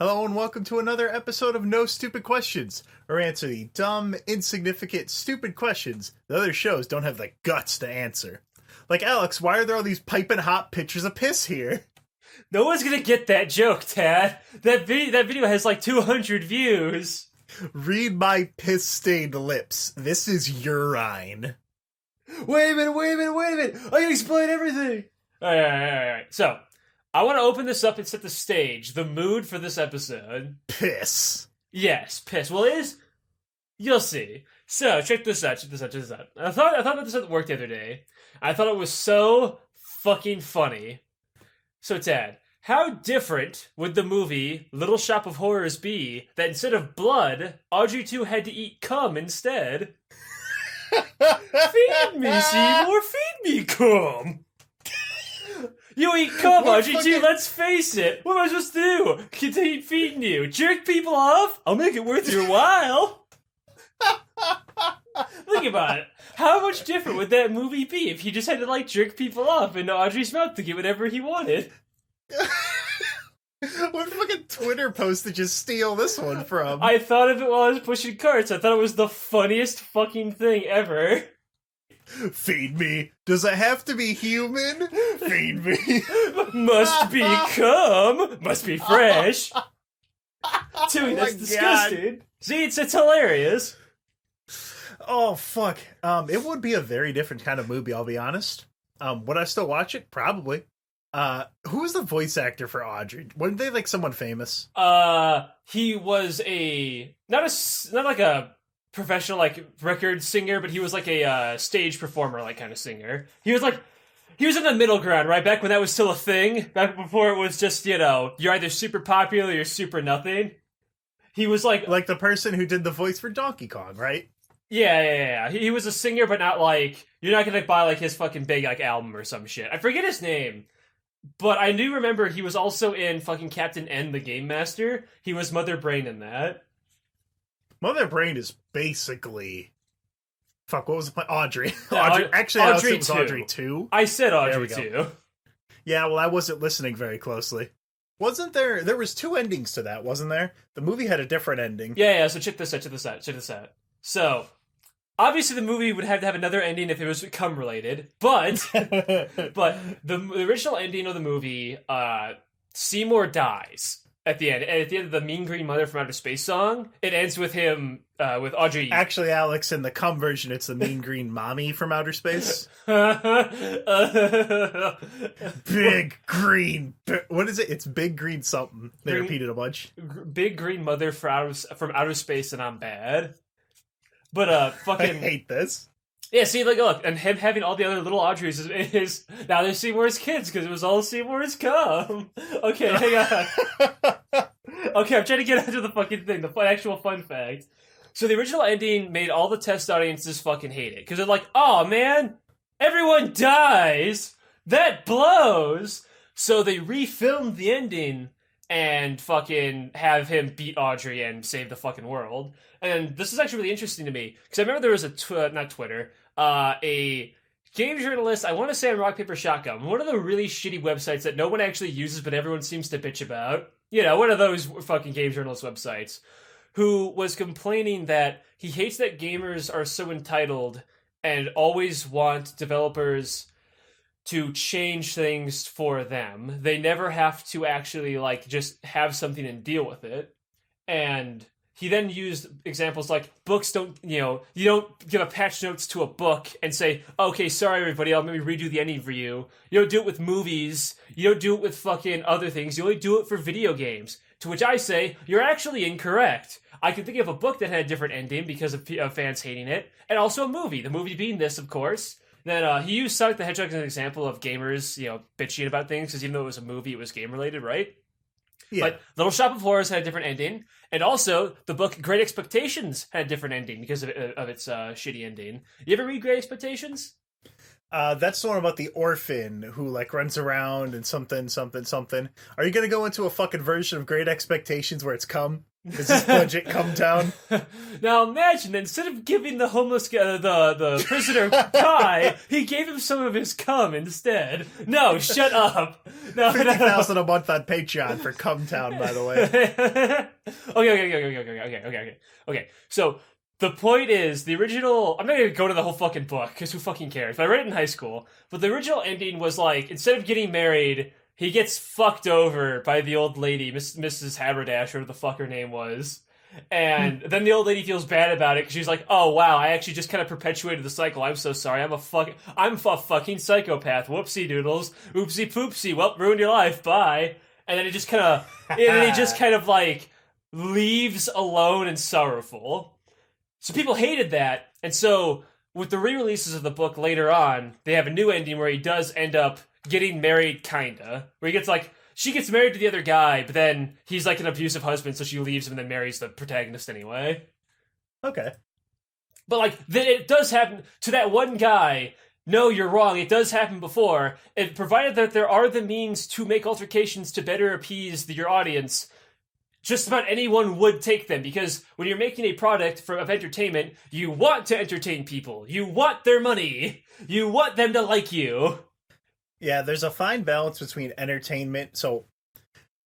Hello and welcome to another episode of No Stupid Questions, or answer the dumb, insignificant, stupid questions the other shows don't have the guts to answer. Like, Alex, why are there all these piping hot pictures of piss here? No one's gonna get that joke, Tad. That video has like 200 views. Read my piss-stained lips. This is urine. Wait a minute. I can explain everything. All right. So, I want to open this up and set the stage, the mood for this episode. Piss. Yes, piss. Well, it is. You'll see. So, check this out. I thought about this at work the other day. I thought it was so fucking funny. So, Tad, how different would the movie Little Shop of Horrors be that instead of blood, Audrey 2 had to eat cum instead? Feed me, Seymour, feed me cum! You eat cum, Audrey 2, let's face it! What am I supposed to do? Continue feeding you? Jerk people off? I'll make it worth your while! Think about it. How much different would that movie be if he just had to, like, jerk people off into Audrey's mouth to get whatever he wanted? What fucking Twitter post did you steal this one from? I thought of it while I was pushing carts. I thought it was the funniest fucking thing ever. Feed me. Does it have to be human? Feed me. Must be cum. Must be fresh. Tui, that's disgusting. See, it's hilarious. Oh, fuck. It would be a very different kind of movie, I'll be honest. Would I still watch it? Probably. Who was the voice actor for Audrey? Weren't they, like, someone famous? He was not like a professional, like, record singer, but he was, like, a, stage performer, like, kind of singer. He was in the middle ground, right? Back when that was still a thing. Back before it was just, you know, you're either super popular or you're super nothing. He was, like the person who did the voice for Donkey Kong, right? Yeah. He was a singer, but not like, you're not gonna buy like his fucking big like album or some shit. I forget his name, but I do remember he was also in fucking Captain N, the Game Master. He was Mother Brain in that. Mother Brain is basically, fuck, what was the Audrey? Audrey. Actually, Audrey it was Audrey 2. I said Audrey 2. Yeah, well, I wasn't listening very closely. Wasn't there? There was 2 endings to that, wasn't there? The movie had a different ending. Yeah. So check this out. So, obviously the movie would have to have another ending if it was cum related, but the original ending of the movie, Seymour dies at the end. And at the end of the Mean Green Mother from Outer Space song, it ends with him, with Audrey. Actually, Alex, in the cum version, it's the Mean Green Mommy from Outer Space. Big Green. What is it? It's Big Green something. They repeated a bunch. Big Green Mother from Outer Space, and I'm bad. But, fucking... I hate this. Yeah, see, like, look, and him having all the other little Audreys is now they're Seymour's kids, because it was all Seymour's cum. Okay, hang on. Okay, I'm trying to get into the fucking thing, the actual fun fact. So the original ending made all the test audiences fucking hate it, because they're like, oh, man, everyone dies! That blows! So they refilmed the ending and fucking have him beat Audrey and save the fucking world. And this is actually really interesting to me, because I remember there was a game journalist, I want to say on Rock, Paper, Shotgun, one of the really shitty websites that no one actually uses but everyone seems to bitch about. You know, one of those fucking game journalist websites, who was complaining that he hates that gamers are so entitled and always want developers to change things for them. They never have to actually, like, just have something and deal with it. And he then used examples like books don't, you know, you don't give a patch notes to a book and say, okay, sorry everybody, I'll maybe redo the ending for you. You don't do it with movies. You don't do it with fucking other things. You only do it for video games. To which I say, you're actually incorrect. I can think of a book that had a different ending because of fans hating it, and also a movie. The movie being this, of course. Then he used Sonic the Hedgehog as an example of gamers, you know, bitching about things, because even though it was a movie, it was game-related, right? Yeah. But Little Shop of Horrors had a different ending, and also the book Great Expectations had a different ending because of its shitty ending. You ever read Great Expectations? That's the one about the orphan who, like, runs around and something. Are you gonna go into a fucking version of Great Expectations where it's cum? Is his budget come down? Now imagine, instead of giving the homeless guy, the prisoner pie, he gave him some of his cum instead. No, shut up. No, 50,000 a month on Patreon for Cumtown, by the way. Okay. So the point is, the original. I'm not gonna go to the whole fucking book because who fucking cares? But I read it in high school. But the original ending was like, instead of getting married, he gets fucked over by the old lady, Mrs. Haberdash, or whatever the fuck her name was. And then the old lady feels bad about it because she's like, oh wow, I actually just kind of perpetuated the cycle. I'm so sorry. I'm a fucking psychopath. Whoopsie doodles. Oopsie poopsie. Well, ruined your life. Bye. And then he just kind of like leaves alone and sorrowful. So people hated that. And so with the re-releases of the book later on, they have a new ending where he does end up getting married, kinda. Where he gets like, she gets married to the other guy, but then he's like an abusive husband, so she leaves him and then marries the protagonist anyway. Okay. But like, it does happen to that one guy. No, you're wrong. It does happen before. And provided that there are the means to make altercations to better appease your audience, just about anyone would take them. Because when you're making a product of entertainment, you want to entertain people. You want their money. You want them to like you. Yeah, there's a fine balance between entertainment. So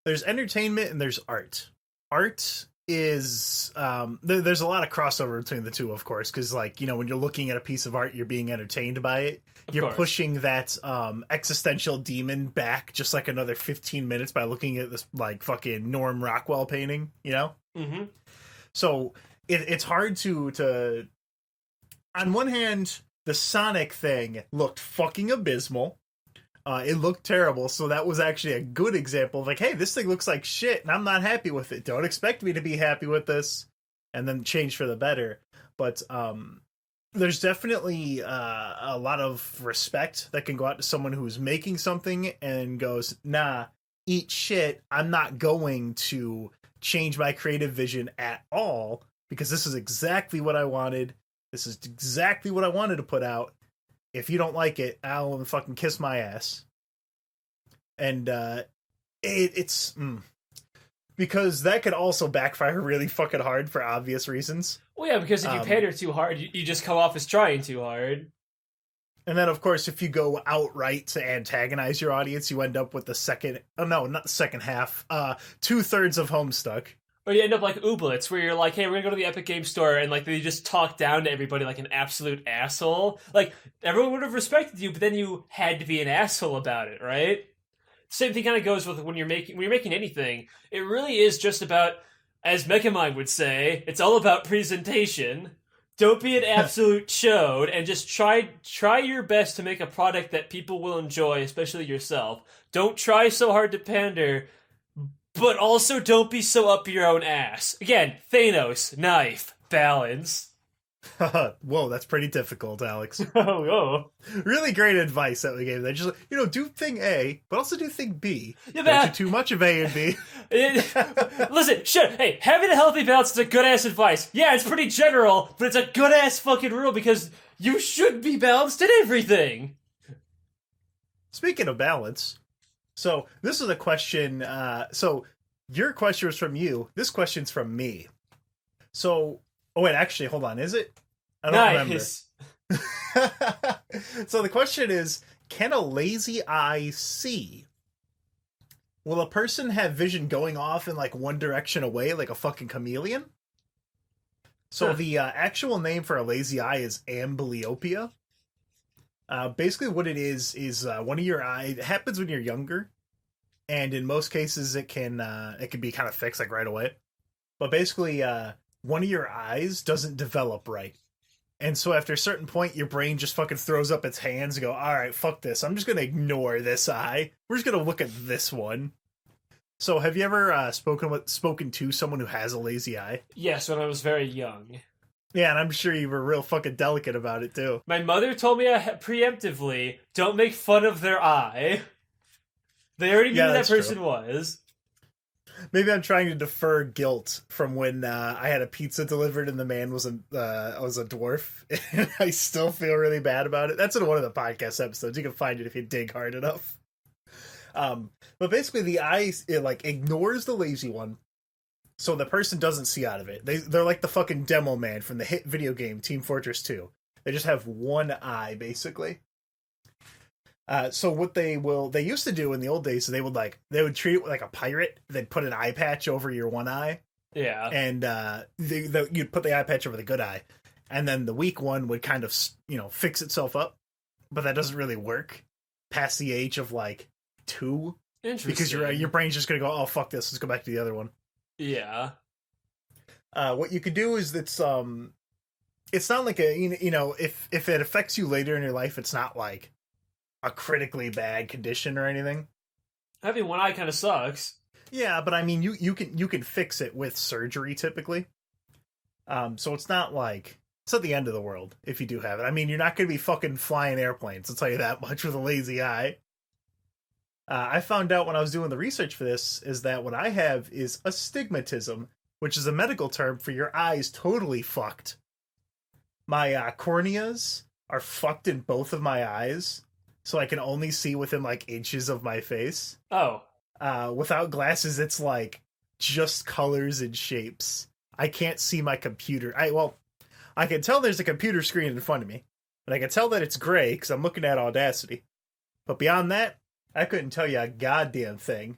there's entertainment and there's art. Art is there's a lot of crossover between the two, of course, because like, you know, when you're looking at a piece of art, you're being entertained by it. You're pushing that existential demon back just like another 15 minutes by looking at this like fucking Norm Rockwell painting, you know? Mm-hmm. So it's hard to on one hand, the Sonic thing looked fucking abysmal. It looked terrible, so that was actually a good example of like, hey, this thing looks like shit, and I'm not happy with it. Don't expect me to be happy with this, and then change for the better. But there's definitely a lot of respect that can go out to someone who's making something and goes, nah, eat shit, I'm not going to change my creative vision at all, because this is exactly what I wanted. This is exactly what I wanted to put out. If you don't like it, I'll fucking kiss my ass. And it's because that could also backfire really fucking hard for obvious reasons. Well, yeah, because if you pander too hard, you just come off as trying too hard. And then, of course, if you go outright to antagonize your audience, you end up with the second... Oh, no, not the second half. 2/3 of Homestuck. Or you end up like Ooblets, where you're like, hey, we're gonna go to the Epic Game Store, and like they just talk down to everybody like an absolute asshole. Like, everyone would have respected you, but then you had to be an asshole about it, right? Same thing kind of goes with when you're making anything. It really is just about, as Megamind would say, it's all about presentation. Don't be an absolute chode, and just try your best to make a product that people will enjoy, especially yourself. Don't try so hard to pander, but also don't be so up your own ass. Again, Thanos, knife, balance. Whoa, that's pretty difficult, Alex. Oh. Really great advice that we gave there. Just, you know, do thing A, but also do thing B. Yeah, don't do too much of A and B. Listen, sure, hey, having a healthy balance is a good-ass advice. Yeah, it's pretty general, but it's a good-ass fucking rule because you should be balanced in everything. Speaking of balance... So, this is a question, so, your question was from you, this question's from me. So, oh wait, actually, hold on, is it? I don't remember. So the question is, can a lazy eye see? Will a person have vision going off in like one direction away, like a fucking chameleon? So the actual name for a lazy eye is amblyopia. Basically what it is one of your eyes, it happens when you're younger, and in most cases it can be kind of fixed like right away. But basically one of your eyes doesn't develop right. And so after a certain point, your brain just fucking throws up its hands and go, all right, fuck this. I'm just going to ignore this eye. We're just going to look at this one. So have you ever spoken to someone who has a lazy eye? Yes, when I was very young. Yeah, and I'm sure you were real fucking delicate about it, too. My mother told me preemptively, don't make fun of their eye. They already knew who that person was. Maybe I'm trying to defer guilt from when I had a pizza delivered and the man was a dwarf. And I still feel really bad about it. That's in one of the podcast episodes. You can find it if you dig hard enough. But basically the eye, it like ignores the lazy one. So the person doesn't see out of it. They're like the fucking demo man from the hit video game Team Fortress 2. They just have one eye, basically. So what they used to do in the old days, they would treat it like a pirate. They'd put an eye patch over your one eye. Yeah. And you'd put the eye patch over the good eye. And then the weak one would kind of, fix itself up. But that doesn't really work past the age of, 2. Interesting. Because your brain's just going to go, oh, fuck this, let's go back to the other one. Yeah. What you could do is it's not like if it affects you later in your life, it's not like a critically bad condition or anything. Having one eye kind of sucks. Yeah, but I mean, you can fix it with surgery typically. So it's not the end of the world if you do have it. I mean, you're not going to be fucking flying airplanes, I'll tell you that much, with a lazy eye. I found out when I was doing the research for this is that what I have is astigmatism, which is a medical term for your eyes totally fucked. My corneas are fucked in both of my eyes, so I can only see within inches of my face. Oh. Without glasses, it's just colors and shapes. I can't see my computer. I can tell there's a computer screen in front of me, and I can tell that it's gray because I'm looking at Audacity. But beyond that, I couldn't tell you a goddamn thing.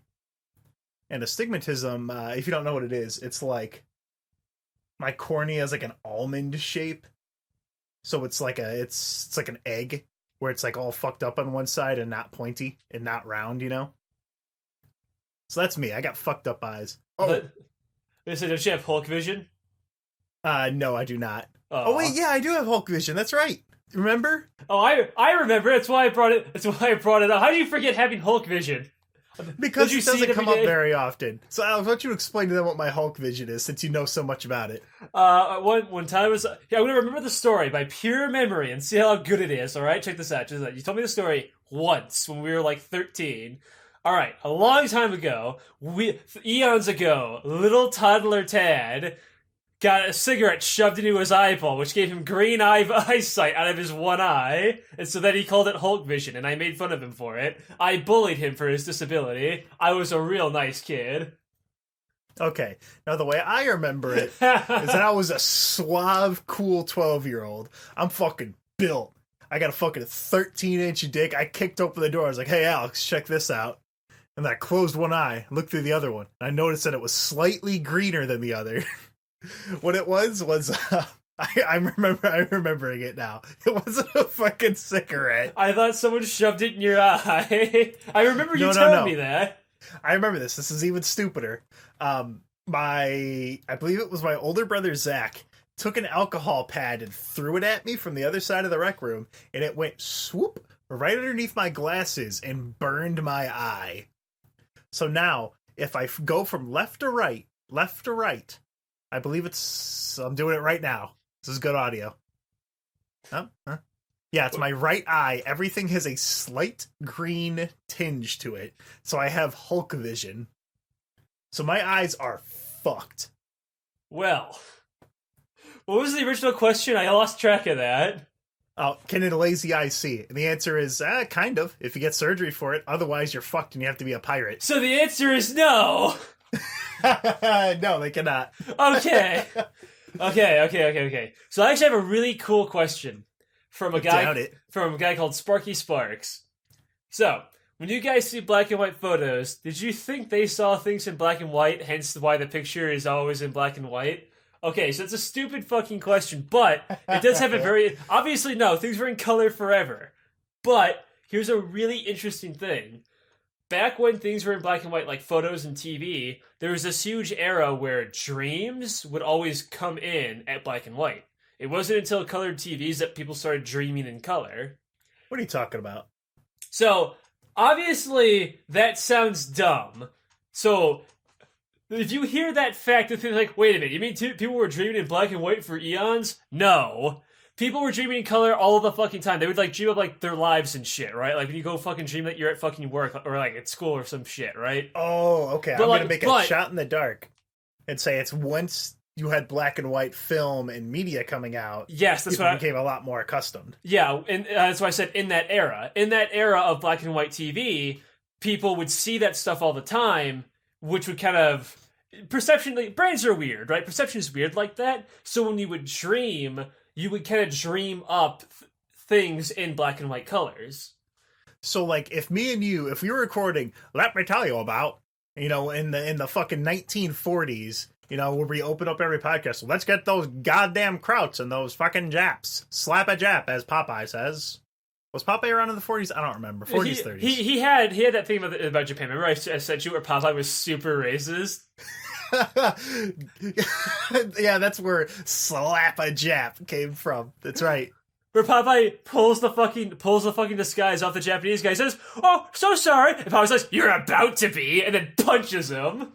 And astigmatism, if you don't know what it is, it's my cornea is an almond shape. So it's it's like an egg where it's all fucked up on one side and not pointy and not round, So that's me. I got fucked up eyes. Oh, So don't you have Hulk vision? No, I do not. Oh wait, yeah, I do have Hulk vision. That's right. Remember? Oh, I remember. That's why I brought it. Up. How do you forget having Hulk vision? Because it doesn't come up very often. So Alex, why don't you explain to them what my Hulk vision is, since you know so much about it? One time I'm gonna remember the story by pure memory and see how good it is. All right, check this out. You told me the story once when we were 13. All right, a long time ago, eons ago, little toddler got a cigarette shoved into his eyeball, which gave him green eyesight out of his one eye, and so then he called it Hulk vision, and I made fun of him for it. I bullied him for his disability. I was a real nice kid. Okay, now the way I remember it is that I was a suave, cool 12-year-old. I'm fucking built. I got a fucking 13-inch dick. I kicked open the door. I was like, hey, Alex, check this out. And then I closed one eye, looked through the other one, and I noticed that it was slightly greener than the other. What it was I'm remembering it now. It wasn't a fucking cigarette. I thought someone shoved it in your eye. I remember you telling me that. I remember this. This is even stupider. I believe it was my older brother Zach took an alcohol pad and threw it at me from the other side of the rec room, and it went swoop right underneath my glasses and burned my eye. So now, if I go from left to right, I believe I'm doing it right now. This is good audio. Huh? Yeah, it's my right eye. Everything has a slight green tinge to it. So I have Hulk vision. So my eyes are fucked. Well, what was the original question? I lost track of that. Oh, can a lazy eye see? And the answer is, kind of, if you get surgery for it. Otherwise, you're fucked and you have to be a pirate. So the answer is no! No, they cannot. Okay. So I actually have a really cool question from a guy called Sparky Sparks. So, when you guys see black and white photos, did you think they saw things in black and white, hence why the picture is always in black and white? Okay, so it's a stupid fucking question, but it does have a very... Obviously, no, things were in color forever. But here's a really interesting thing. Back when things were in black and white, like photos and TV, there was this huge era where dreams would always come in at black and white. It wasn't until colored TVs that people started dreaming in color. What are you talking about? So, obviously, that sounds dumb. So, if you hear that fact, you think wait a minute, you mean people were dreaming in black and white for eons? No. People were dreaming in color all the fucking time. They would dream of their lives and shit, right? When you go fucking dream that you're at fucking work or at school or some shit, right? Oh, okay. I'm gonna make a shot in the dark and say it's once you had black and white film and media coming out. Yes, that's people became a lot more accustomed. Yeah, and that's why I said in that era. In that era of black and white TV, people would see that stuff all the time, which would kind of perception, like, brains are weird, right? Perception is weird like that. So when you would dream, you would kind of dream up things in black and white colors. So, like, if me and you, if we were recording, let me tell you about, in the fucking 1940s, where we open up every podcast, so let's get those goddamn krauts and those fucking Japs. Slap a Jap, as Popeye says. Was Popeye around in the 40s? I don't remember. 40s, 30s. He had that thing about Japan. Remember I said you where Popeye was super racist? Yeah, that's where slap a Jap came from. That's right. Where Popeye pulls the fucking disguise off the Japanese guy, says, "Oh, so sorry." And Popeye says, "You're about to be," and then punches him.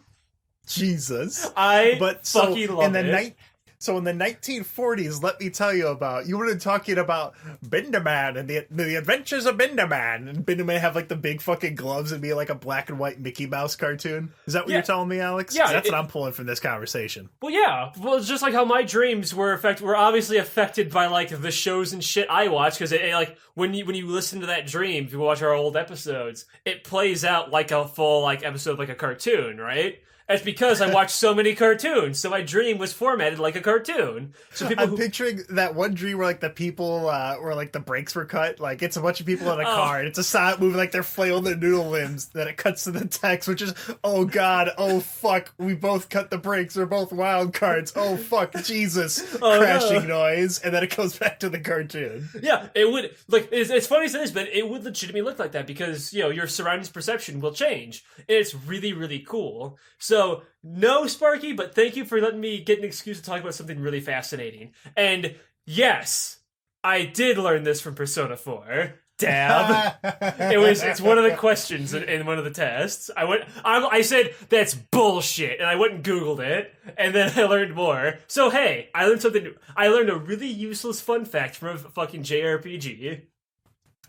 Jesus. Fucking love it. So in the 1940s, let me tell you about, you were talking about Binderman and the adventures of Binderman. And Binderman have like the big fucking gloves and be like a black and white Mickey Mouse cartoon. Is that what you're telling me, Alex? Yeah. That's what I'm pulling from this conversation. Well, yeah. Well, it's just like how my dreams were obviously affected by like the shows and shit I watch, because like when you listen to that dream, if you watch our old episodes, it plays out like a full like episode, like a cartoon, right? It's because I watched so many cartoons, so my dream was formatted like a cartoon. So I'm picturing that one dream where like the people, where like the brakes were cut, like it's a bunch of people in a car, and it's a silent movie, like they're flailing their noodle limbs, then it cuts to the text, which is, oh god, oh fuck, we both cut the brakes, we're both wild cards, oh fuck, Jesus, crashing noise, and then it goes back to the cartoon. Yeah, it would, like, it's funny as it is, but it would legitimately look like that, because, your surroundings perception will change. It's really, really cool. So, no, Sparky, but thank you for letting me get an excuse to talk about something really fascinating. And yes, I did learn this from Persona 4. Dab. It's one of the questions in one of the tests. I said, that's bullshit, and I went and Googled it, and then I learned more. So hey, I learned a really useless fun fact from a fucking JRPG.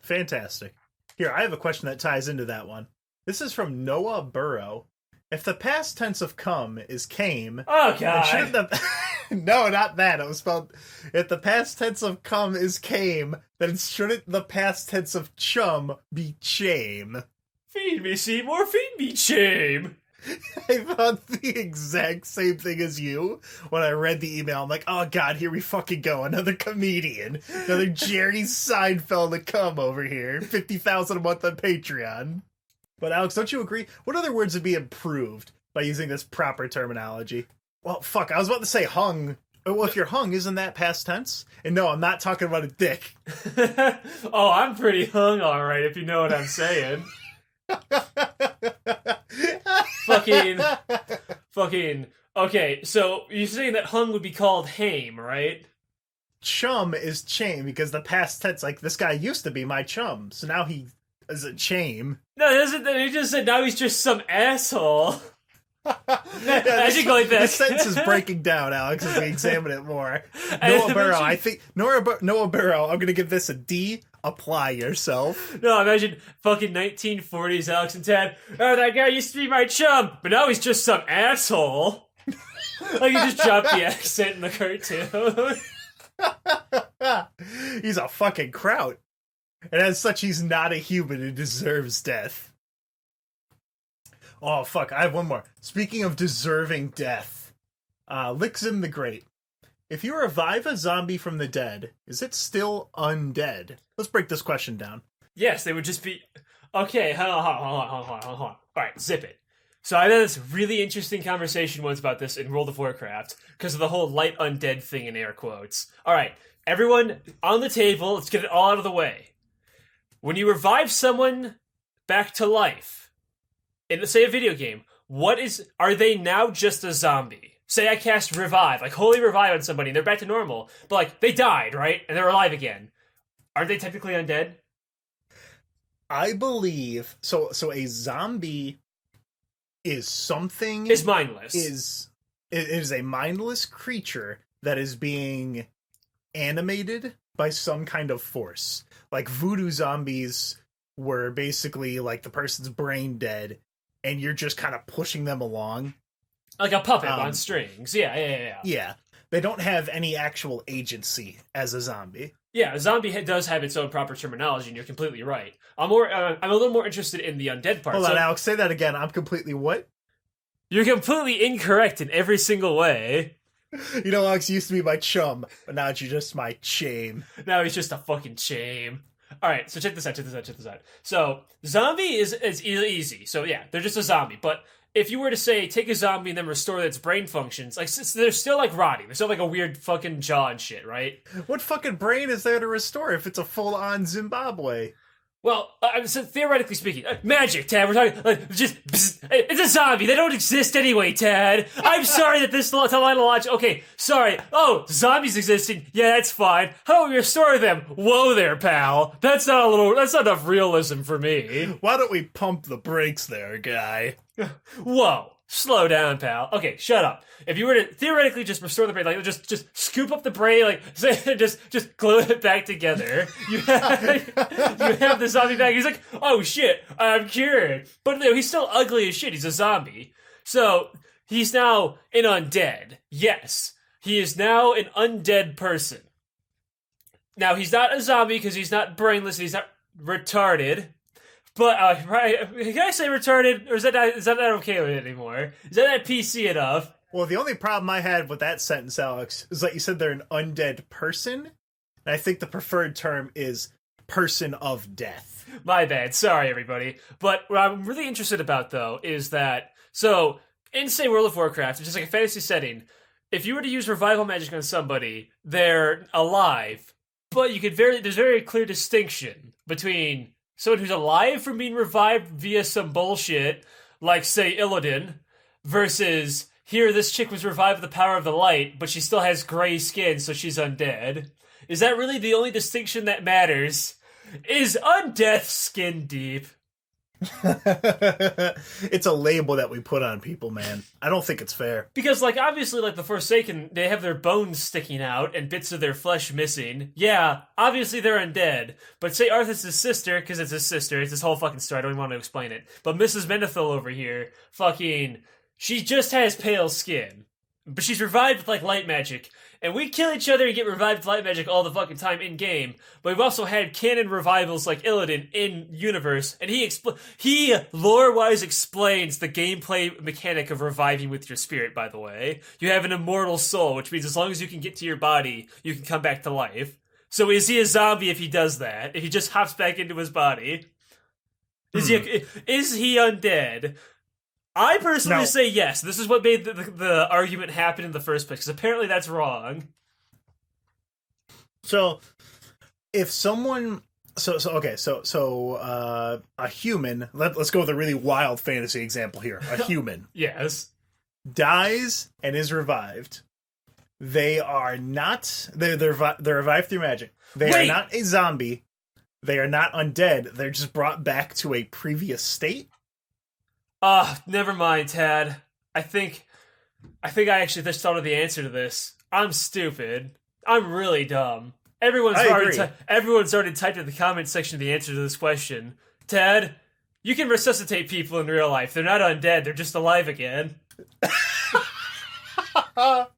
Fantastic. Here, I have a question that ties into that one. This is from Noah Burrow. If the past tense of come is came... Oh, God. No, not that. It was spelled... If the past tense of come is came, then shouldn't the past tense of chum be chame? Feed me, Seymour. Feed me, chame. I thought the exact same thing as you when I read the email. I'm like, oh, God, here we fucking go. Another comedian. Another Jerry Seinfeld to come over here. $50,000 a month on Patreon. But Alex, don't you agree? What other words would be improved by using this proper terminology? Well, fuck, I was about to say hung. Well, if you're hung, isn't that past tense? And no, I'm not talking about a dick. Oh, I'm pretty hung, alright, if you know what I'm saying. Fucking. Okay, so you're saying that hung would be called hame, right? Chum is chame, because the past tense, like, this guy used to be my chum, so now he is a chame. No, he just said now he's just some asshole. This sentence is breaking down, Alex, as we examine it more. Noah Burrow, I'm gonna give this a D. Apply yourself. No, imagine fucking 1940s Alex and Ted. Oh, that guy used to be my chum, but now he's just some asshole. Like, you just dropped the accent in the cartoon. He's a fucking kraut. And as such, he's not a human who deserves death. Oh, fuck, I have one more. Speaking of deserving death, Lixim the Great. If you revive a zombie from the dead, is it still undead? Let's break this question down. Yes, they would just be... Okay, hold on. Alright, zip it. So I had this really interesting conversation once about this in World of Warcraft, because of the whole light undead thing in air quotes. Alright, everyone on the table, let's get it all out of the way. When you revive someone back to life, in, say, a video game, are they now just a zombie? Say I cast Revive, like Holy Revive on somebody, and they're back to normal, but like, they died, right? And they're alive again. Aren't they technically undead? I believe, so a zombie is something... Is mindless. It is a mindless creature that is being animated by some kind of force. Like, voodoo zombies were basically, like, the person's brain dead, and you're just kind of pushing them along. Like a puppet on strings. Yeah. Yeah. They don't have any actual agency as a zombie. Yeah, a zombie does have its own proper terminology, and you're completely right. I'm a little more interested in the undead part. Hold on, Alex, say that again. I'm completely what? You're completely incorrect in every single way. You know, Alex used to be my chum, but now you're just my chame. Now he's just a fucking shame. Alright, so check this out. So, zombie is easy. So yeah, they're just a zombie. But if you were to say, take a zombie and then restore its brain functions, like, they're still, like, rotting. They're still, like, a weird fucking jaw and shit, right? What fucking brain is there to restore if it's a full-on Zimbabwe? Well, so theoretically speaking, magic, Tad. We're talking, like, it's a zombie. They don't exist anyway, Tad. I'm sorry that this line of logic. Okay, sorry. Oh, zombies existing. Yeah, that's fine. How do we restore them? Whoa there, pal. That's not enough realism for me. Why don't we pump the brakes there, guy? Whoa. Slow down, pal. Okay, shut up. If you were to theoretically just restore the brain, like, just scoop up the brain, like, just glue it back together, you have the zombie back. He's like, oh shit, I'm cured. But no, he's still ugly as shit. He's a zombie. So, he's now an undead. Yes. He is now an undead person. Now, he's not a zombie because he's not brainless, he's not retarded. But, right, can I say retarded, or is that not okay with it anymore? Is that not PC enough? Well, the only problem I had with that sentence, Alex, is that you said they're an undead person, and I think the preferred term is person of death. My bad, sorry everybody. But what I'm really interested about, though, is that, so, in, say, World of Warcraft, which is like a fantasy setting, if you were to use revival magic on somebody, they're alive, but there's very clear distinction between someone who's alive from being revived via some bullshit, like, say, Illidan, versus, here, this chick was revived with the power of the light, but she still has gray skin, so she's undead. Is that really the only distinction that matters? Is undeath skin deep? It's a label that we put on people, man. I don't think it's fair. Because, like, obviously, like, the Forsaken, they have their bones sticking out and bits of their flesh missing. Yeah, obviously they're undead. But say Arthas' sister, because it's his sister, it's this whole fucking story, I don't even want to explain it. But Mrs. Menethil over here, she just has pale skin. But she's revived with, like, light magic. And we kill each other and get revived with light magic all the fucking time in-game. But we've also had canon revivals like Illidan in-universe. And he lore-wise explains the gameplay mechanic of reviving with your spirit, by the way. You have an immortal soul, which means as long as you can get to your body, you can come back to life. So is he a zombie if he does that? If he just hops back into his body? Is he undead? I personally say yes. This is what made the argument happen in the first place, because apparently that's wrong. So, if someone... a human... Let's go with a really wild fantasy example here. A human. Yes. Dies and is revived. They are not... They're revived through magic. They are not a zombie. They are not undead. They're just brought back to a previous state. Never mind, Tad. I think I actually just thought of the answer to this. I'm stupid. I'm really dumb. Everyone's already typed in the comment section the answer to this question. Tad, you can resuscitate people in real life. They're not undead. They're just alive again. I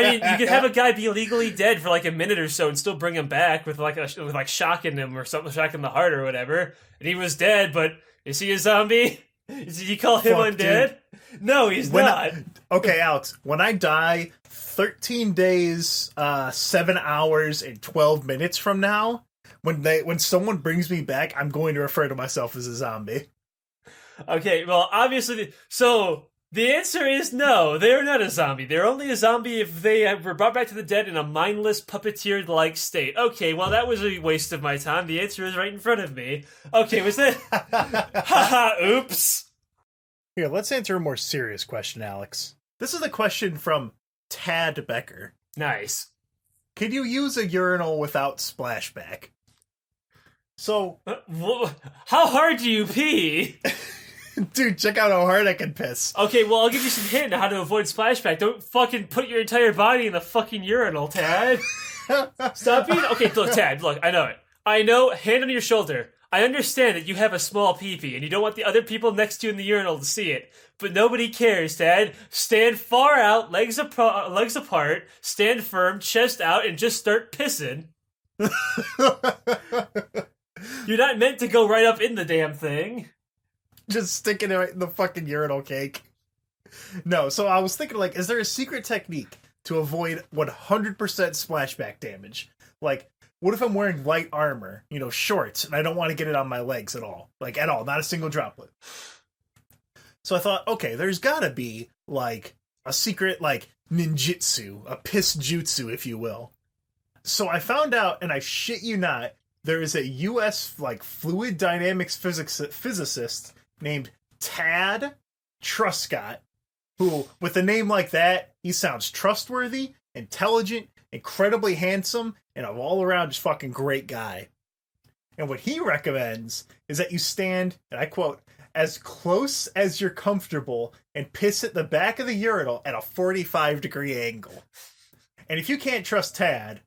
mean, you could have a guy be legally dead for like a minute or so and still bring him back with shock in him or something, shock in the heart or whatever. And he was dead, but is he a zombie? Did you call him undead? Dude. No, he's not. Okay, Alex, when I die 13 days, 7 hours, and 12 minutes from now, when someone brings me back, I'm going to refer to myself as a zombie. Okay, well, obviously, so the answer is no, they're not a zombie. They're only a zombie if they were brought back to the dead in a mindless, puppeteered-like state. Okay, well, that was a waste of my time. The answer is right in front of me. Okay, was that... Haha, oops. Here, let's answer a more serious question, Alex. This is a question from Tad Becker. Nice. Can you use a urinal without splashback? So... how hard do you pee? Dude, check out how hard I can piss. Okay, well, I'll give you some hint on how to avoid splashback. Don't fucking put your entire body in the fucking urinal, Tad. Stop being... Okay, look, Tad, look, I know it. I know, hand on your shoulder. I understand that you have a small PeePee, and you don't want the other people next to you in the urinal to see it. But nobody cares, Tad. Stand far out, legs apart, stand firm, chest out, and just start pissing. You're not meant to go right up in the damn thing. Just sticking it right in the fucking urinal cake. No, so I was thinking, like, is there a secret technique to avoid 100% splashback damage? Like, what if I'm wearing light armor, shorts, and I don't want to get it on my legs at all? Like, at all, not a single droplet. So I thought, okay, there's gotta be, like, a secret, like, ninjutsu, a piss jutsu, if you will. So I found out, and I shit you not, there is a U.S., like, fluid dynamics physicist named Tad Truscott, who, with a name like that, he sounds trustworthy, intelligent, incredibly handsome, and an all-around just fucking great guy. And what he recommends is that you stand, and I quote, as close as you're comfortable and piss at the back of the urinal at a 45-degree angle. And if you can't trust Tad,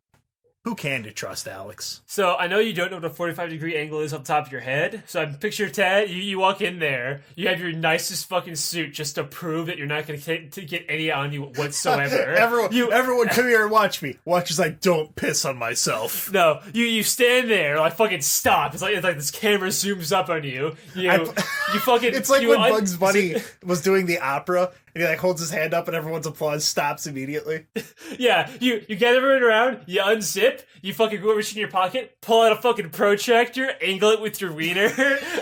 who can to trust, Alex? So, I know you don't know what a 45-degree angle is on top of your head. So, I picture Ted, you walk in there, you have your nicest fucking suit just to prove that you're not going to get any on you whatsoever. Everyone come here and watch me. Watch as I don't piss on myself. No, you stand there, like, fucking stop. It's like this camera zooms up on you. You fucking... It's like when Bugs Bunny was doing the opera, and he, like, holds his hand up and everyone's applause stops immediately. Yeah, you gather everyone around, you unzip, you fucking go reach in your pocket, pull out a fucking protractor, angle it with your wiener,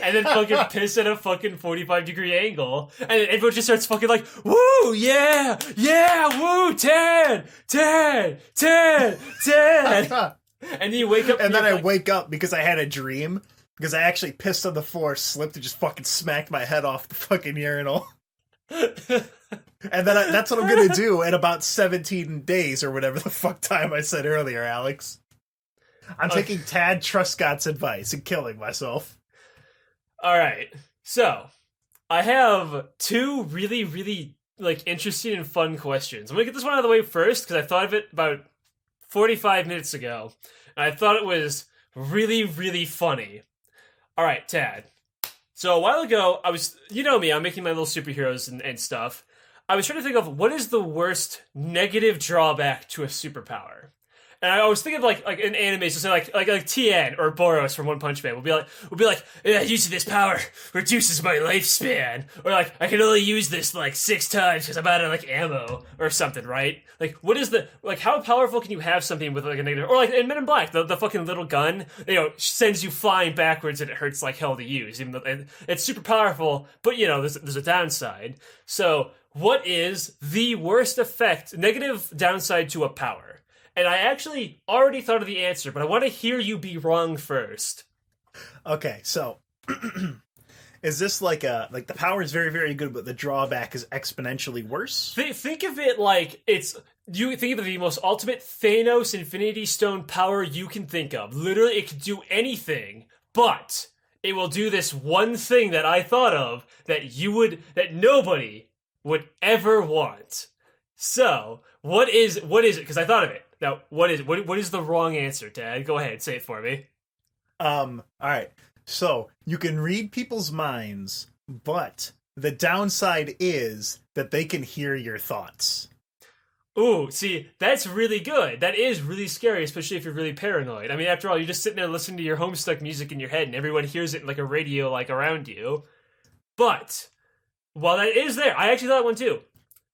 and then fucking piss at a fucking 45-degree angle. And then everyone just starts fucking like, woo, yeah, woo, Ted. And you wake up and then I wake up because I had a dream, because I actually pissed on the floor, slipped, and just fucking smacked my head off the fucking urinal. And then that's what I'm gonna do in about 17 days or whatever the fuck time I said earlier, Alex. I'm taking Tad Truscott's advice and killing myself. Alright, so I have two really, really, like, interesting and fun questions. I'm gonna get this one out of the way first, because I thought of it about 45 minutes ago, and I thought it was really, really funny. Alright, Tad. So a while ago, you know me, I'm making my little superheroes and stuff. I was trying to think of what is the worst negative drawback to a superpower. And I was thinking of like an anime, so say like Tien or Boros from One Punch Man would be like, yeah, using this power reduces my lifespan, or like I can only use this like 6 times because I'm out of like ammo or something, right? Like, what is how powerful can you have something with like a negative, or like in Men in Black, the fucking little gun, sends you flying backwards and it hurts like hell to use, even though it's super powerful, but there's a downside. So, what is the worst negative downside to a power? And I actually already thought of the answer, but I want to hear you be wrong first. Okay, so is this like the power is very, very good, but the drawback is exponentially worse? Think of it like you think of the most ultimate Thanos Infinity Stone power you can think of. Literally, it can do anything, but it will do this one thing that I thought of that nobody would ever want. So, what is it? Because I thought of it. Now, what is the wrong answer, Dad? Go ahead, say it for me. Alright. So, you can read people's minds, but the downside is that they can hear your thoughts. Ooh, see, that's really good. That is really scary, especially if you're really paranoid. I mean, after all, you're just sitting there listening to your Homestuck music in your head, and everyone hears it like a radio, like, around you. But, while that is there, I actually thought one too.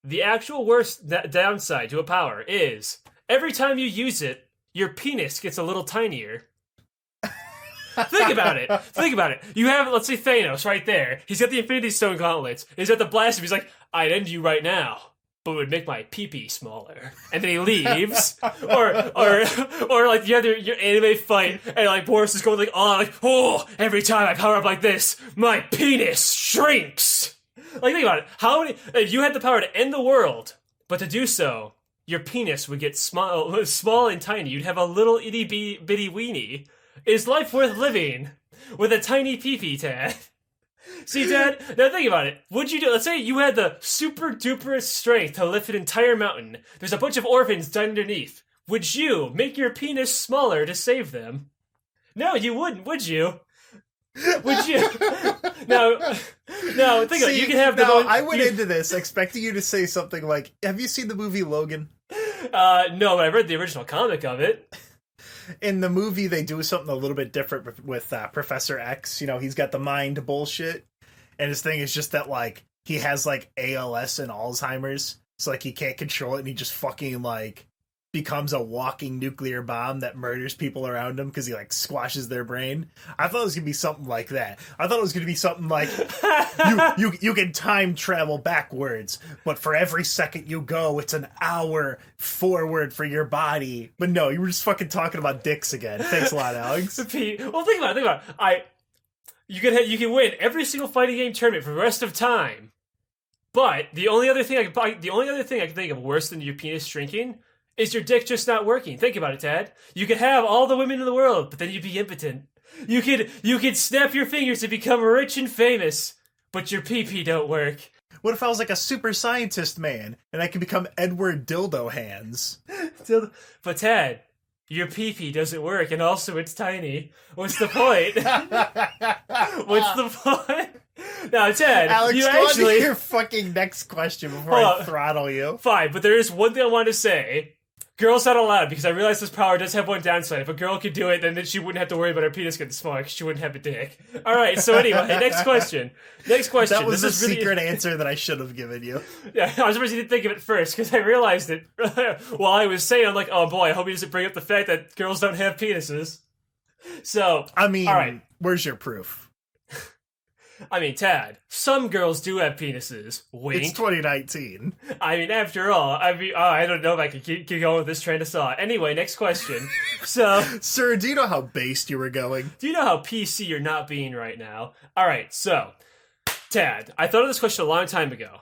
The actual worst downside to a power is, every time you use it, your penis gets a little tinier. Think about it. You have, let's say, Thanos right there. He's got the Infinity Stone gauntlets. He's got the blast. He's like, I'd end you right now, but it would make my pee-pee smaller. And then he leaves. or like you have your anime fight, and like Boris is going like, every time I power up like this, my penis shrinks. Like, think about it. If you had the power to end the world, but to do so, your penis would get small and tiny. You'd have a little itty bitty weenie. Is life worth living with a tiny pee-pee, Tad? See, Dad, now think about it. Would you let's say you had the super duperest strength to lift an entire mountain. There's a bunch of orphans down underneath. Would you make your penis smaller to save them? No, you wouldn't, would you? Would you? No, think about it. You can have I went into this expecting you to say something like, have you seen the movie Logan? No, but I read the original comic of it. In the movie, they do something a little bit different with Professor X. He's got the mind bullshit. and his thing is just that, like, he has, like, ALS and Alzheimer's, so, like, he can't control it, and he just fucking, like, becomes a walking nuclear bomb that murders people around him because he, like, squashes their brain. I thought it was gonna be something like that. I thought it was gonna be something like, you can time travel backwards, but for every second you go, it's an hour forward for your body. But no, you were just fucking talking about dicks again. Thanks a lot, Alex. Well, think about it. You can win every single fighting game tournament for the rest of time. But the only other thing I can think of worse than your penis shrinking is your dick just not working. Think about it, Tad. You could have all the women in the world, but then you'd be impotent. You could snap your fingers and become rich and famous, but your pee-pee don't work. What if I was like a super scientist man and I could become Edward Dildo Hands? But Tad, your pee-pee doesn't work, and also it's tiny. What's the point? What's the point? Now, Ted, Alex, you go actually... on to your fucking next question before I throttle you. Fine, but there is one thing I want to say. Girls not allowed, because I realize this power does have one downside. If a girl could do it, then she wouldn't have to worry about her penis getting small, because she wouldn't have a dick. Alright, so anyway, next question. That was a secret answer that I should have given you. Yeah, I was surprised you didn't think of it first, because I realized it while I was saying, I'm like, oh boy, I hope he doesn't bring up the fact that girls don't have penises. So, I mean, all right. Where's your proof? I mean, Tad, some girls do have penises. Wink. It's 2019. I mean, after all, I don't know if I can keep going with this train of thought. Anyway, next question. So, sir, do you know how based you were going? Do you know how PC you're not being right now? All right, so, Tad, I thought of this question a long time ago,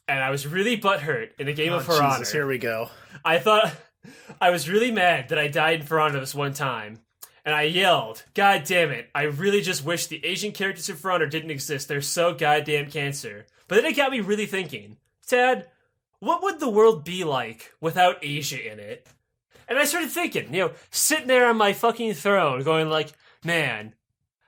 and I was really butthurt in a game of For Honor. Here we go. I thought I was really mad that I died in For Honor this one time. And I yelled, God damn it, I really just wish the Asian characters in For Honor didn't exist. They're so goddamn cancer. But then it got me really thinking, Tad, what would the world be like without Asia in it? And I started thinking, sitting there on my fucking throne going like, man,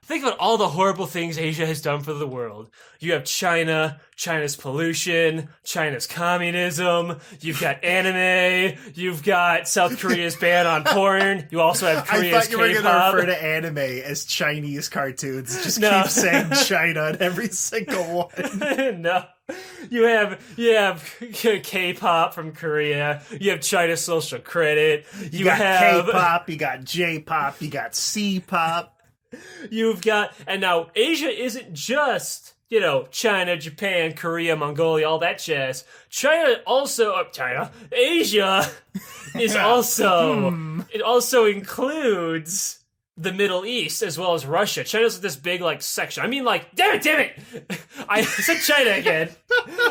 think about all the horrible things Asia has done for the world. You have China, China's pollution, China's communism, you've got anime, you've got South Korea's ban on porn, you also have Korea's K-pop. I thought you were going to refer to anime as Chinese cartoons. Just keep saying China in every single one. No. You have K-pop from Korea, you have China's social credit, you got K-pop, you got J-pop, you got C-pop. You've got, and now Asia isn't just, China, Japan, Korea, Mongolia, all that jazz. Asia is also, it also includes the Middle East as well as Russia. China's this big, section. I mean, damn it! I said China again.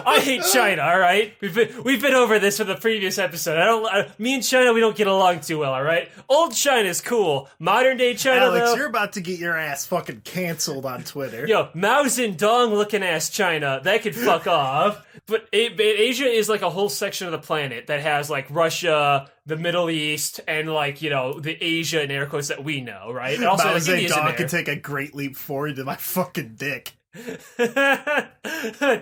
I hate China, alright? We've been over this from the previous episode. Me and China, we don't get along too well, alright? Old China's cool. Modern day China, Alex, though, you're about to get your ass fucking canceled on Twitter. Mao Zedong looking ass China, that could fuck off. But Asia is a whole section of the planet that has Russia, the Middle East, and the Asia in air quotes that we know, right? And also Mao India's in there. Zedong can take a great leap forward to my fucking dick.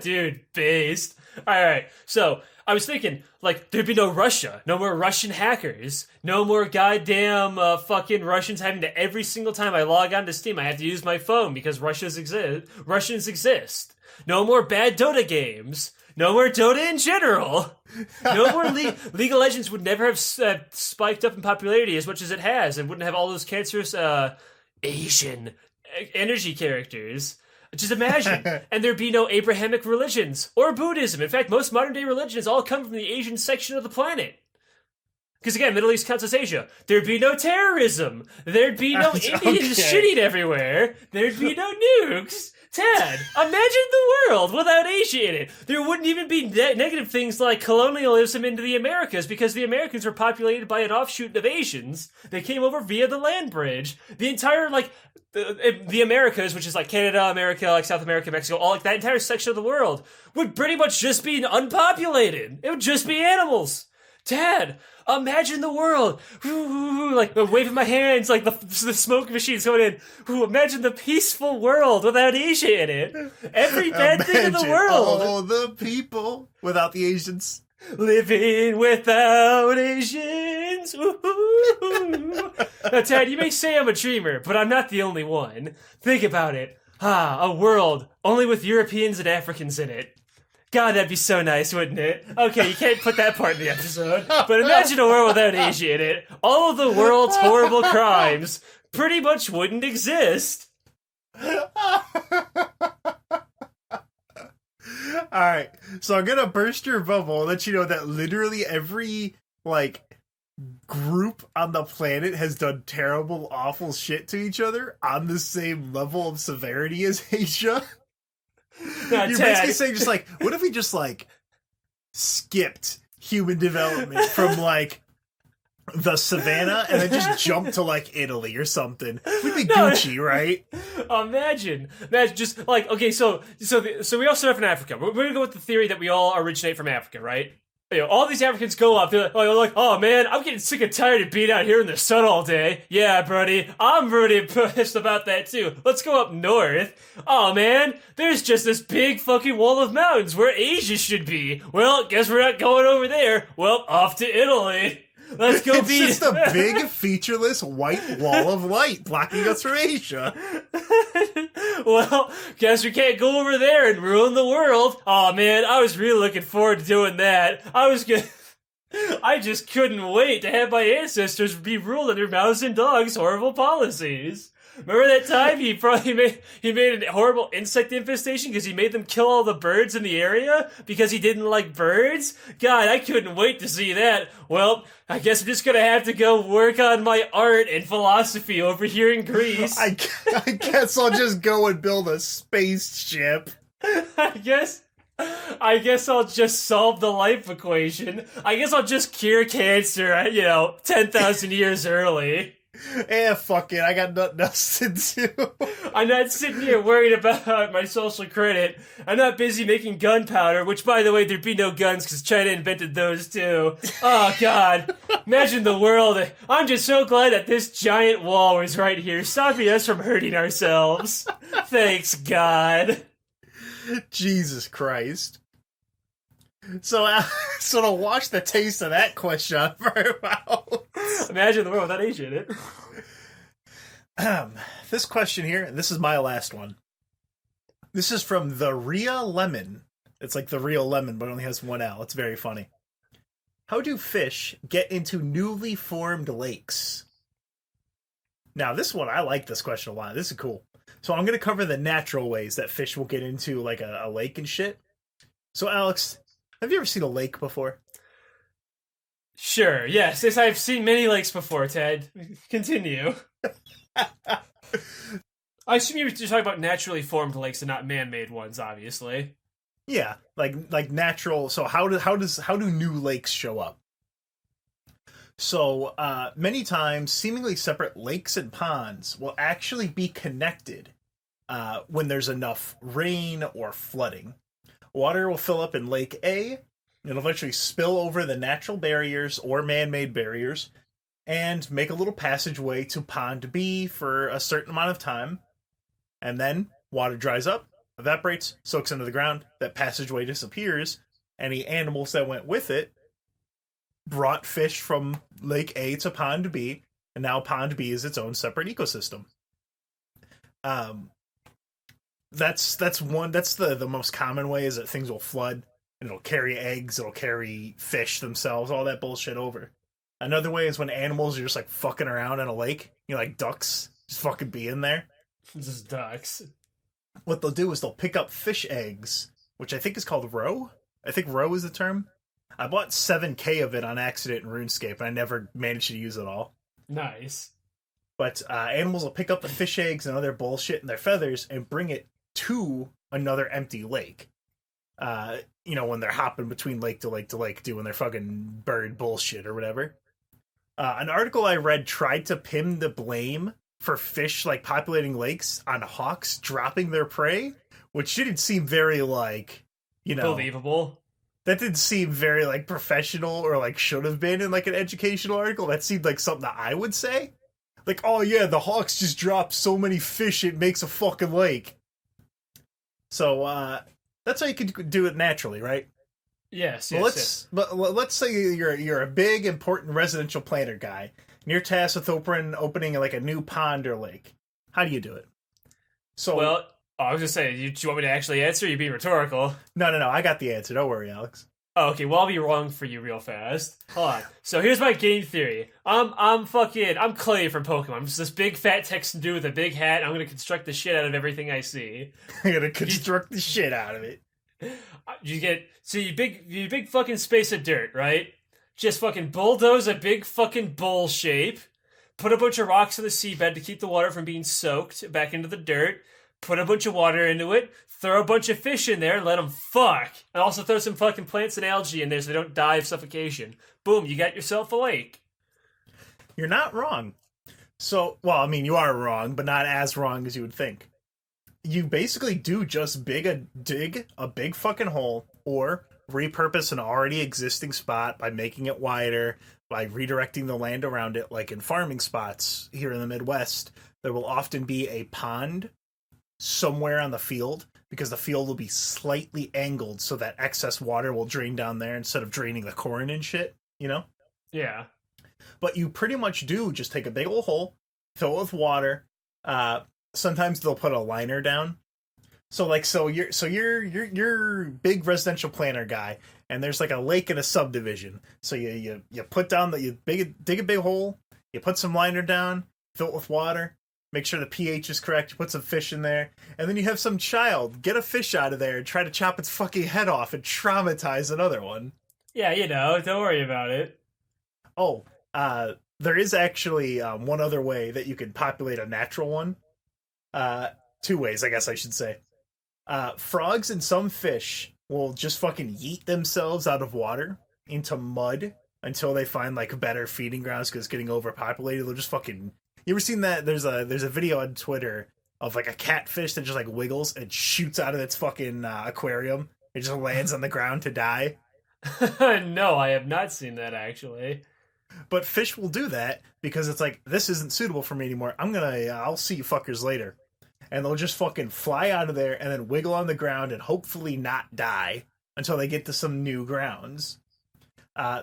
Dude, based. Alright, so I was thinking, there'd be no Russia, no more Russian hackers, no more goddamn fucking Russians having to, every single time I log on to Steam, I have to use my phone because Russians exist. No more bad Dota games. No more Dota in general. No more League of Legends would never have spiked up in popularity as much as it has, and wouldn't have all those cancerous Asian energy characters. Just imagine. And there'd be no Abrahamic religions or Buddhism. In fact, most modern day religions all come from the Asian section of the planet. Because again, Middle East counts as Asia. There'd be no terrorism. There'd be no Indians shitting everywhere. There'd be no nukes. Tad, imagine the world without Asia in it. There wouldn't even be negative things like colonialism into the Americas because the Americans were populated by an offshoot of Asians. They came over via the land bridge. The entire, the Americas, which is Canada, America, South America, Mexico, all that entire section of the world would pretty much just be unpopulated. It would just be animals. Tad, imagine the world. Waving my hands, the smoke machines going in. Imagine the peaceful world without Asia in it. Every bad thing in the world. All the people without the Asians. Living without Asians. Now, Tad, you may say I'm a dreamer, but I'm not the only one. Think about it. A world only with Europeans and Africans in it. God, that'd be so nice, wouldn't it? Okay, you can't put that part in the episode. But imagine a world without Asia in it. All of the world's horrible crimes pretty much wouldn't exist. Alright, so I'm gonna burst your bubble and let you know that literally every, group on the planet has done terrible, awful shit to each other on the same level of severity as Asia. You're basically saying what if we just, skipped human development from, the savannah and then just jumped to, Italy or something? We'd be Gucci, right? Imagine just, okay, so we all start off in Africa. We're gonna go with the theory that we all originate from Africa, right? All these Africans go up, they're like, oh man, I'm getting sick and tired of being out here in the sun all day. Yeah, buddy, I'm pretty pissed about that too. Let's go up north. Oh man, there's just this big fucking wall of mountains where Asia should be. Well, guess we're not going over there. Well, off to Italy. Let's go beat it. It's just a big, featureless white wall of light blocking us from Asia. Well, guess we can't go over there and ruin the world. Oh man, I was really looking forward to doing that. I just couldn't wait to have my ancestors be ruled under mouse and dogs' horrible policies. Remember that time he made a horrible insect infestation because he made them kill all the birds in the area because he didn't like birds? God, I couldn't wait to see that. Well, I guess I'm just gonna have to go work on my art and philosophy over here in Greece. I guess I'll just go and build a spaceship. I guess I'll just solve the life equation. I guess I'll just cure cancer, 10,000 years early. Fuck it, I got nothing else to do. I'm not sitting here worried about my social credit. I'm not busy making gunpowder, which, by the way, there'd be no guns because China invented those too. Oh, God. Imagine the world. I'm just so glad that this giant wall was right here, stopping us from hurting ourselves. Thanks, God. Jesus Christ. So to wash the taste of that question out of our mouths. Imagine the world without Asia in it. This question here, this is my last one. This is from the Real Lemon. It's like the real lemon, but only has one L. It's very funny. How do fish get into newly formed lakes? Now, this one, I like this question a lot. This is cool. So I'm going to cover the natural ways that fish will get into, a lake and shit. So, Alex, have you ever seen a lake before? Sure, yes. I've seen many lakes before, Ted. Continue. I assume you're talking about naturally formed lakes and not man-made ones, obviously. Yeah, like natural. So how do new lakes show up? So many times, seemingly separate lakes and ponds will actually be connected when there's enough rain or flooding. Water will fill up in Lake A, it'll eventually spill over the natural barriers or man-made barriers, and make a little passageway to Pond B for a certain amount of time, and then water dries up, evaporates, soaks into the ground, that passageway disappears, any animals that went with it brought fish from Lake A to Pond B, and now Pond B is its own separate ecosystem. That's the most common way, is that things will flood and it'll carry eggs, it'll carry fish themselves, all that bullshit over. Another way is when animals are just fucking around in a lake, like ducks, just fucking be in there. Just ducks. What they'll do is they'll pick up fish eggs, which I think is called roe. I think roe is the term. I bought 7K of it on accident in RuneScape, and I never managed to use it all. Nice. But animals will pick up the fish eggs and other bullshit in their feathers and bring it to another empty lake. When they're hopping between lake to lake to lake doing their fucking bird bullshit or whatever. An article I read tried to pin the blame for fish populating lakes on hawks dropping their prey, which didn't seem very believable. That didn't seem very professional or should have been in an educational article. That seemed like something that I would say. Oh yeah, the hawks just dropped so many fish it makes a fucking lake. So that's how you could do it naturally, right? Yes. But let's say you're a big important residential planner guy, and you're tasked with opening a new pond or lake. How do you do it? So Oh, I was just saying, do you want me to actually answer? You're being rhetorical. No, I got the answer. Don't worry, Alex. Oh, okay, well, I'll be wrong for you real fast. Hold on. So here's my game theory. I'm Clay from Pokemon. I'm just this big fat Texan dude with a big hat. And I'm gonna construct the shit out of everything I see. I'm gonna construct the shit out of it. You big fucking space of dirt, right? Just fucking bulldoze a big fucking bowl shape. Put a bunch of rocks in the seabed to keep the water from being soaked back into the dirt. Put a bunch of water into it. Throw a bunch of fish in there and let them fuck. And also throw some fucking plants and algae in there so they don't die of suffocation. Boom, you got yourself a lake. You're not wrong. So, well, I mean, you are wrong, but not as wrong as you would think. You basically do just dig a big fucking hole or repurpose an already existing spot by making it wider, by redirecting the land around it, like in farming spots here in the Midwest. There will often be a pond somewhere on the field, because the field will be slightly angled so that excess water will drain down there instead of draining the corn and shit, you know? Yeah. But you pretty much do just take a big old hole, fill it with water. Sometimes they'll put a liner down. So you're big residential planner guy, and there's like a lake in a subdivision. So you put down dig a big hole, you put some liner down, fill it with water. Make sure the pH is correct, you put some fish in there, and then you have some child get a fish out of there and try to chop its fucking head off and traumatize another one. Yeah, don't worry about it. Oh, there is actually one other way that you can populate a natural one. Two ways, I guess I should say. Frogs and some fish will just fucking yeet themselves out of water into mud until they find like better feeding grounds because it's getting overpopulated. They'll just fucking... You ever seen that? There's a video on Twitter of like a catfish that just like wiggles and shoots out of its fucking aquarium. It just lands on the ground to die. No, I have not seen that actually. But fish will do that because it's like, this isn't suitable for me anymore. I'll see you fuckers later. And they'll just fucking fly out of there and then wiggle on the ground and hopefully not die until they get to some new grounds.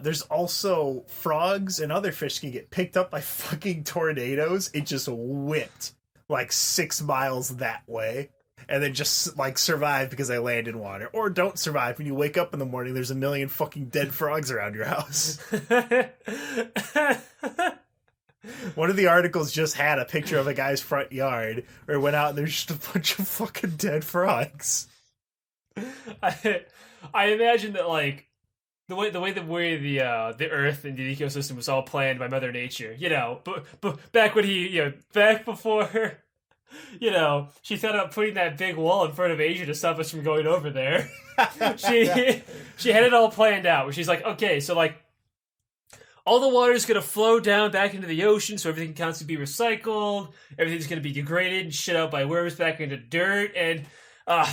There's also frogs and other fish can get picked up by fucking tornadoes. It just whipped like 6 miles that way and then just like survive because they land in water, or don't survive. When you wake up in the morning, there's a million fucking dead frogs around your house. One of the articles just had a picture of a guy's front yard where it went out and there's just a bunch of fucking dead frogs. I imagine that like the way the Earth and the ecosystem was all planned by Mother Nature, but back when back before, she thought about putting that big wall in front of Asia to stop us from going over there. She had it all planned out. She's like, okay, so like all the water is gonna flow down back into the ocean, so everything can constantly be recycled. Everything's gonna be degraded and shit out by worms back into dirt, and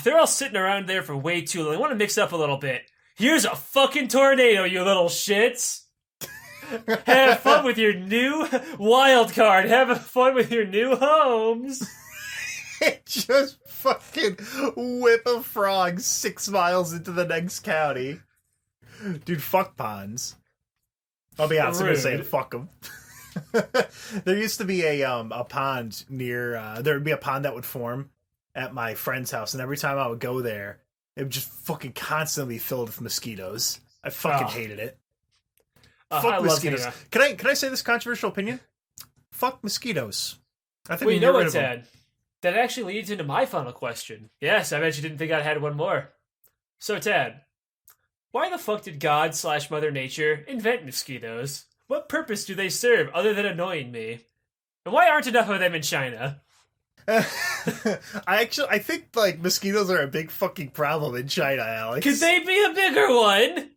they're all sitting around there for way too long. They want to mix up a little bit. Here's a fucking tornado, you little shits! Have fun with your new wild card. Have fun with your new homes. Just fucking whip a frog 6 miles into the next county. Dude, fuck ponds. I'll be honest, I'm gonna say fuck them. There used to be a pond near, there would be a pond that would form at my friend's house, and every time I would go there, it would just fucking constantly filled with mosquitoes. I fucking hated it. Fuck mosquitoes. Can I say this controversial opinion? Fuck mosquitoes. I think you know what, Ted? That actually leads into my final question. Yes, I bet you didn't think I had one more. So, Ted, why the fuck did God/Mother Nature invent mosquitoes? What purpose do they serve other than annoying me? And why aren't enough of them in China? I think like mosquitoes are a big fucking problem in China, Alex. Could they be a bigger one?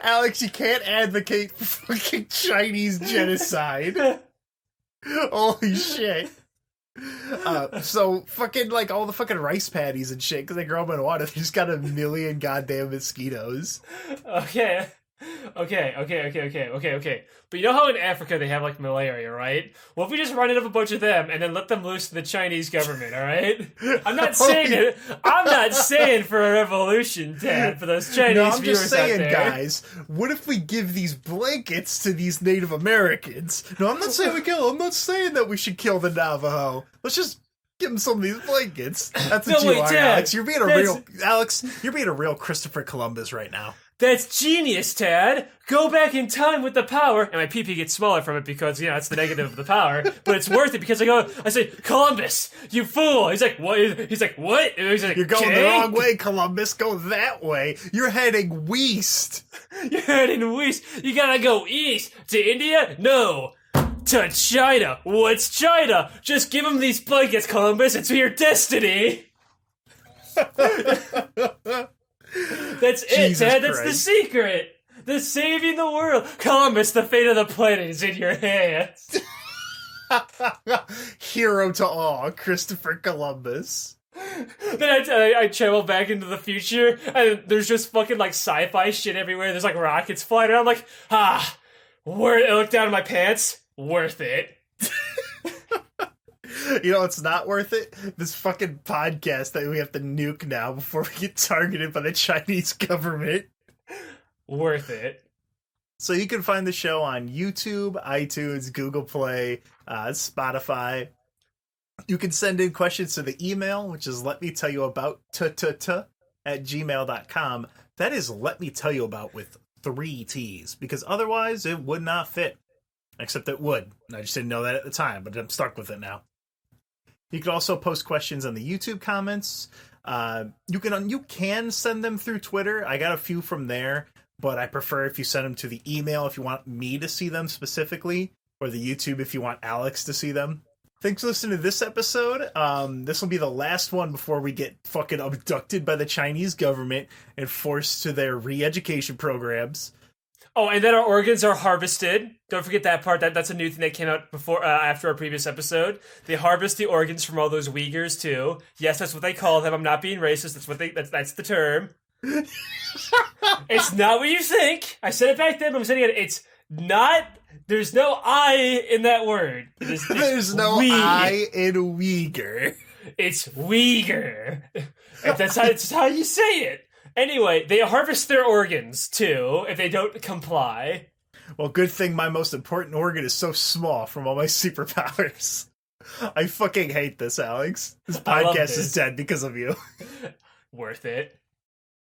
Alex, you can't advocate for fucking Chinese genocide. Holy shit. So fucking like all the fucking rice paddies and shit, because they grow up in water, they just got a million goddamn mosquitoes. Okay. But you know how in Africa they have like malaria, right? What if we just run it up a bunch of them and then let them loose to the Chinese government, alright? I'm not saying for a revolution, Dad, for those Chinese viewers out there. I'm just saying, guys, what if we give these blankets to these Native Americans? No, I'm not saying we kill them. I'm not saying that we should kill the Navajo. Let's just Give him some of these blankets. That's No, what you wait, are, Dad. Alex. You're being a real Alex. You're being a real Christopher Columbus right now. That's genius, Tad. Go back in time with the power. And my pee-pee gets smaller from it because, it's the negative of the power. But it's worth it because I say, Columbus, you fool. He's like, what? He's like, what? And he's like, You're going the wrong way, Columbus. Go that way. You're heading west. You're heading west. You gotta go east. To India? No. To China. What's China? Just give him these blankets, Columbus. It's your destiny. That's it, Dad. That's the secret. The saving the world. Columbus, the fate of the planet is in your hands. Hero to all, Christopher Columbus. Then I travel back into the future, and there's just fucking, sci-fi shit everywhere. There's, rockets flying around. I'm like, I look down at my pants. Worth it. You know it's not worth it? This fucking podcast that we have to nuke now before we get targeted by the Chinese government. Worth it. So you can find the show on YouTube, iTunes, Google Play, Spotify. You can send in questions to the email, which is letmetellyyouabout@gmail.com. That is let me tell you about with 3 T's, because otherwise it would not fit. Except it would. I just didn't know that at the time, but I'm stuck with it now. You can also post questions on the YouTube comments. You can send them through Twitter. I got a few from there, but I prefer if you send them to the email if you want me to see them specifically, or the YouTube if you want Alex to see them. Thanks for listening to this episode. This will be the last one before we get fucking abducted by the Chinese government and forced to their re-education programs. Oh, and then our organs are harvested. Don't forget that part. That's a new thing that came out after our previous episode. They harvest the organs from all those Uyghurs too. Yes, that's what they call them. I'm not being racist. That's the term. It's not what you think. I said it back then, but I'm saying it. It's not. There's no I in that word. There's no I in Uyghur. It's Uyghur. That's how you say it. Anyway, they harvest their organs, too, if they don't comply. Well, good thing my most important organ is so small from all my superpowers. I fucking hate this, Alex. This podcast is dead because of you. Worth it.